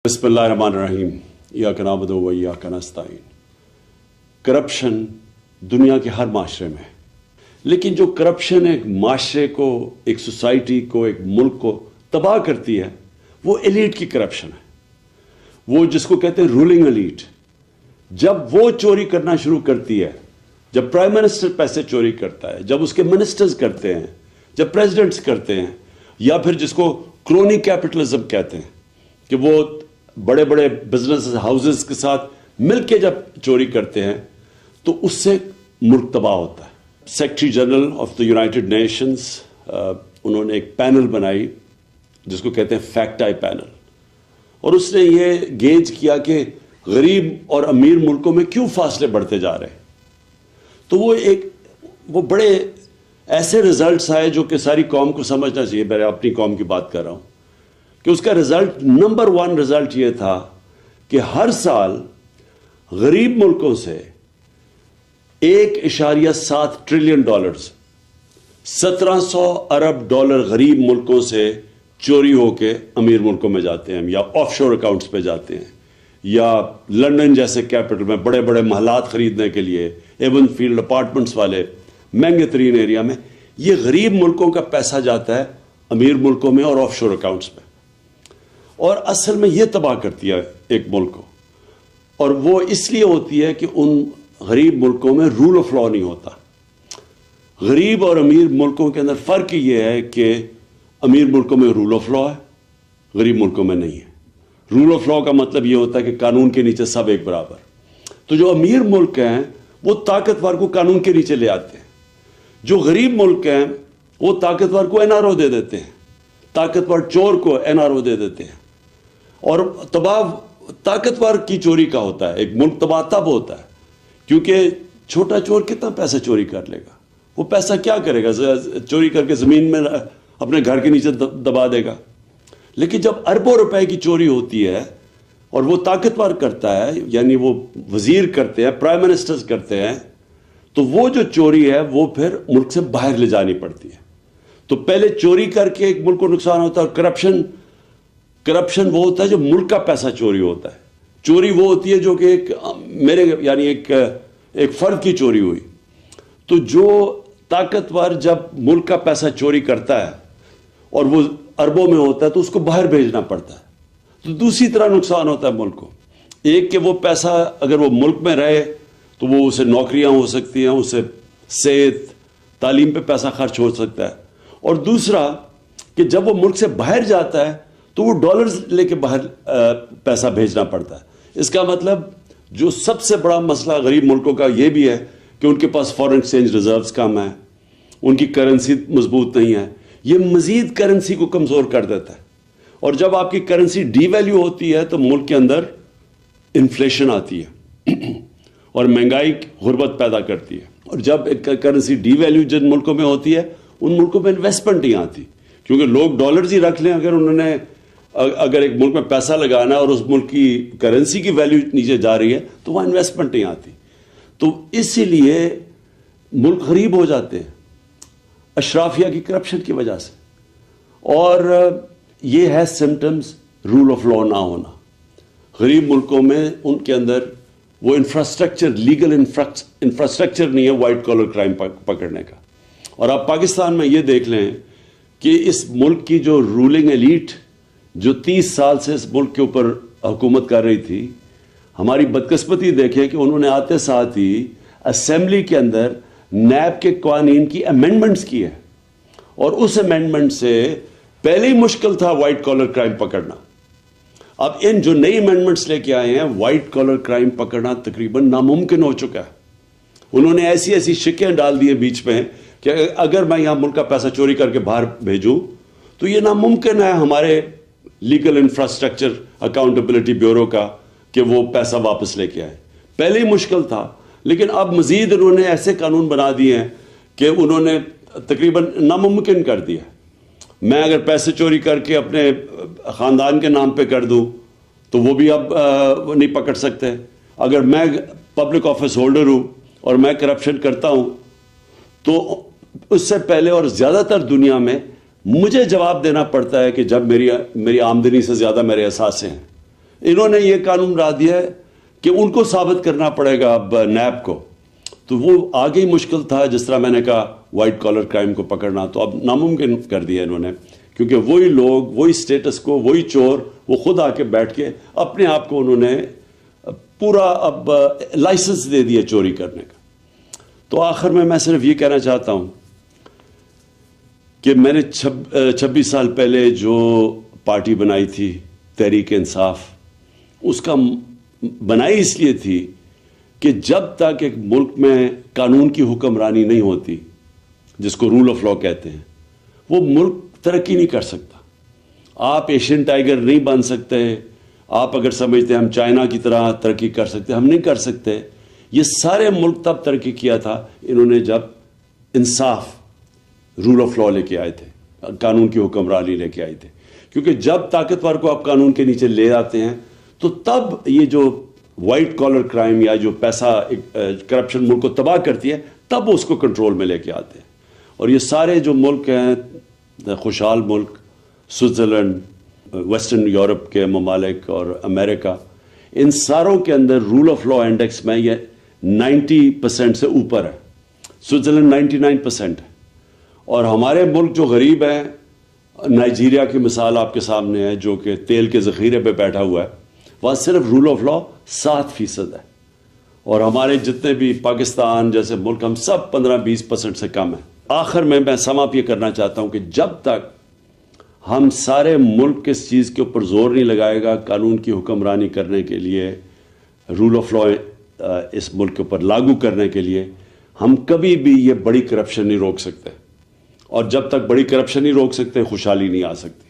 بسم اللہ الرحمن الرحیم ایاک نعبد و ایاک نستعین۔ کرپشن دنیا کے ہر معاشرے میں ہے، لیکن جو کرپشن ایک معاشرے کو، ایک سوسائٹی کو، ایک ملک کو تباہ کرتی ہے وہ ایلیٹ کی کرپشن ہے، وہ جس کو کہتے ہیں رولنگ ایلیٹ۔ جب وہ چوری کرنا شروع کرتی ہے، جب پرائم منسٹر پیسے چوری کرتا ہے، جب اس کے منسٹرز کرتے ہیں، جب پریزیڈنٹس کرتے ہیں، یا پھر جس کو کرونی کیپٹلزم کہتے ہیں کہ وہ بڑے بڑے بزنس ہاؤسز کے ساتھ مل کے جب چوری کرتے ہیں، تو اس سے ملک تباہ ہوتا ہے۔ Secretary general of the United nations انہوں نے ایک پینل بنائی جس کو کہتے ہیں فیکٹ آئی پینل، اور اس نے یہ گیج کیا کہ غریب اور امیر ملکوں میں کیوں فاصلے بڑھتے جا رہے ہیں۔ تو وہ بڑے ایسے رزلٹس آئے جو کہ ساری قوم کو سمجھنا چاہیے۔ میں اپنی قوم کی بات کر رہا ہوں کہ اس کا رزلٹ نمبر 1 رزلٹ یہ تھا کہ ہر سال غریب ملکوں سے $1.7 ٹریلین 1700 ارب ڈالر غریب ملکوں سے چوری ہو کے امیر ملکوں میں جاتے ہیں، یا آف شور اکاؤنٹس پہ جاتے ہیں، یا لنڈن جیسے کیپٹل میں بڑے بڑے محلات خریدنے کے لیے، ایون فیلڈ اپارٹمنٹس والے مہنگے ترین ایریا میں، یہ غریب ملکوں کا پیسہ جاتا ہے امیر ملکوں میں اور آف شور اکاؤنٹس میں، اور اصل میں یہ تباہ کرتی ہے ایک ملک کو۔ اور وہ اس لیے ہوتی ہے کہ ان غریب ملکوں میں رول آف لا نہیں ہوتا۔ غریب اور امیر ملکوں کے اندر فرق یہ ہے کہ امیر ملکوں میں رول آف لا ہے، غریب ملکوں میں نہیں ہے۔ رول آف لا کا مطلب یہ ہوتا ہے کہ قانون کے نیچے سب ایک برابر۔ تو جو امیر ملک ہیں وہ طاقتور کو قانون کے نیچے لے آتے ہیں، جو غریب ملک ہیں وہ طاقتور کو NRO دے دیتے ہیں، طاقتور چور کو NRO دے دیتے ہیں، اور طاقتور کی چوری کا ہوتا ہے۔ ایک ملک تباہ تب ہوتا ہے کیونکہ چھوٹا چور کتنا پیسہ چوری کر لے گا، وہ پیسہ کیا کرے گا؟ چوری کر کے زمین میں اپنے گھر کے نیچے دبا دے گا۔ لیکن جب اربوں روپے کی چوری ہوتی ہے اور وہ طاقتور کرتا ہے، یعنی وہ وزیر کرتے ہیں، پرائم منسٹرز کرتے ہیں، تو وہ جو چوری ہے وہ پھر ملک سے باہر لے جانی پڑتی ہے۔ تو پہلے چوری کر کے ایک ملک کو نقصان ہوتا ہے، اور کرپشن وہ ہوتا ہے جو ملک کا پیسہ چوری ہوتا ہے۔ چوری وہ ہوتی ہے جو کہ ایک فرد کی چوری ہوئی۔ تو جو طاقتور جب ملک کا پیسہ چوری کرتا ہے اور وہ اربوں میں ہوتا ہے تو اس کو باہر بھیجنا پڑتا ہے، تو دوسری طرح نقصان ہوتا ہے ملک کو۔ ایک کہ وہ پیسہ اگر وہ ملک میں رہے تو وہ اسے نوکریاں ہو سکتی ہیں، اسے صحت تعلیم پہ پیسہ خرچ ہو سکتا ہے، اور دوسرا کہ جب وہ ملک سے باہر جاتا ہے تو وہ ڈالرز لے کے باہر پیسہ بھیجنا پڑتا ہے۔ اس کا مطلب جو سب سے بڑا مسئلہ غریب ملکوں کا یہ بھی ہے کہ ان کے پاس فارن ایکسچینج ریزروز کم ہیں، ان کی کرنسی مضبوط نہیں ہے، یہ مزید کرنسی کو کمزور کر دیتا ہے، اور جب آپ کی کرنسی ڈی ویلیو ہوتی ہے تو ملک کے اندر انفلیشن آتی ہے اور مہنگائی غربت پیدا کرتی ہے، اور جب کرنسی ڈی ویلیو جن ملکوں میں ہوتی ہے ان ملکوں میں انویسٹمنٹ نہیں آتی، کیونکہ لوگ ڈالرز ہی رکھ لیں، اگر ایک ملک میں پیسہ لگانا ہے اور اس ملک کی کرنسی کی ویلیو نیچے جا رہی ہے تو وہاں انویسٹمنٹ نہیں آتی، تو اسی لیے ملک غریب ہو جاتے ہیں اشرافیہ کی کرپشن کی وجہ سے۔ اور یہ ہے سمٹمز رول آف لا نہ ہونا۔ غریب ملکوں میں ان کے اندر وہ انفراسٹرکچر، لیگل انفراسٹرکچر نہیں ہے وائٹ کالر کرائم پکڑنے کا۔ اور آپ پاکستان میں یہ دیکھ لیں کہ اس ملک کی جو رولنگ ایلیٹ جو 30 سال سے اس ملک کے اوپر حکومت کر رہی تھی، ہماری بدقسمتی دیکھیں کہ انہوں نے آتے ساتھ ہی اسمبلی کے اندر نیب کے قوانین کی امینڈمنٹس کی ہے، اور اس امینڈمنٹ سے پہلے ہی مشکل تھا وائٹ کالر کرائم پکڑنا۔ اب ان جو نئی امینڈمنٹس لے کے آئے ہیں، وائٹ کالر کرائم پکڑنا تقریباً ناممکن ہو چکا ہے۔ انہوں نے ایسی شکیں ڈال دی ہیں بیچ میں کہ اگر میں یہاں ملک کا پیسہ چوری کر کے باہر بھیجوں تو یہ ناممکن ہے ہمارے لیگل انفراسٹرکچر اکاؤنٹیبلٹی بیورو کا کہ وہ پیسہ واپس لے کے آئے۔ پہلے ہی مشکل تھا، لیکن اب مزید انہوں نے ایسے قانون بنا دیے ہیں کہ انہوں نے تقریباً ناممکن کر دیا۔ میں اگر پیسے چوری کر کے اپنے خاندان کے نام پہ کر دوں تو وہ بھی اب نہیں پکڑ سکتے۔ اگر میں پبلک آفس ہولڈر ہوں اور میں کرپشن کرتا ہوں تو اس سے پہلے اور زیادہ تر دنیا میں مجھے جواب دینا پڑتا ہے کہ جب میری آمدنی سے زیادہ میرے اثاثے ہیں، انہوں نے یہ قانون لا دیا ہے کہ ان کو ثابت کرنا پڑے گا اب نیب کو، تو وہ آگے ہی مشکل تھا. جس طرح میں نے کہا وائٹ کالر کرائم کو پکڑنا، تو اب ناممکن کر دیا انہوں نے، کیونکہ وہی لوگ، وہی سٹیٹس کو، وہی چور، وہ خود آ کے بیٹھ کے اپنے آپ کو انہوں نے پورا اب لائسنس دے دیا چوری کرنے کا. تو آخر میں صرف یہ کہنا چاہتا ہوں کہ میں نے 26 سال پہلے جو پارٹی بنائی تھی تحریک انصاف، اس کا بنائی اس لیے تھی کہ جب تک ایک ملک میں قانون کی حکمرانی نہیں ہوتی، جس کو رول آف لا کہتے ہیں، وہ ملک ترقی نہیں کر سکتا. آپ ایشین ٹائیگر نہیں بن سکتے. آپ اگر سمجھتے ہیں ہم چائنا کی طرح ترقی کر سکتے، ہم نہیں کر سکتے. یہ سارے ملک تب ترقی کیا تھا انہوں نے جب انصاف، رول آف لا لے کے آئے تھے، قانون کی حکمرانی لے کے آئے تھے. کیونکہ جب طاقتور کو آپ قانون کے نیچے لے آتے ہیں تو تب یہ جو وائٹ کالر کرائم یا جو پیسہ کرپشن ملک کو تباہ کرتی ہے، تب اس کو کنٹرول میں لے کے آتے ہیں. اور یہ سارے جو ملک ہیں، خوشحال ملک، سوئٹزرلینڈ، ویسٹرن یورپ کے ممالک اور امریکہ، ان ساروں کے اندر رول آف لا انڈیکس میں یہ 90% سے اوپر ہے. سوئٹزرلینڈ 99% ہے. اور ہمارے ملک جو غریب ہیں، نائجیریا کی مثال آپ کے سامنے ہے، جو کہ تیل کے ذخیرے پہ بیٹھا ہوا ہے، وہاں صرف رول آف لا 7% ہے. اور ہمارے جتنے بھی پاکستان جیسے ملک، ہم سب 15-20% سے کم ہیں. آخر میں سم اپ یہ کرنا چاہتا ہوں کہ جب تک ہم سارے ملک اس چیز کے اوپر زور نہیں لگائے گا قانون کی حکمرانی کرنے کے لیے، رول آف لا اس ملک کے اوپر لاگو کرنے کے لیے، ہم کبھی بھی یہ بڑی کرپشن نہیں روک سکتے. اور جب تک بڑی کرپشن نہیں روک سکتے، خوشحالی نہیں آ سکتی.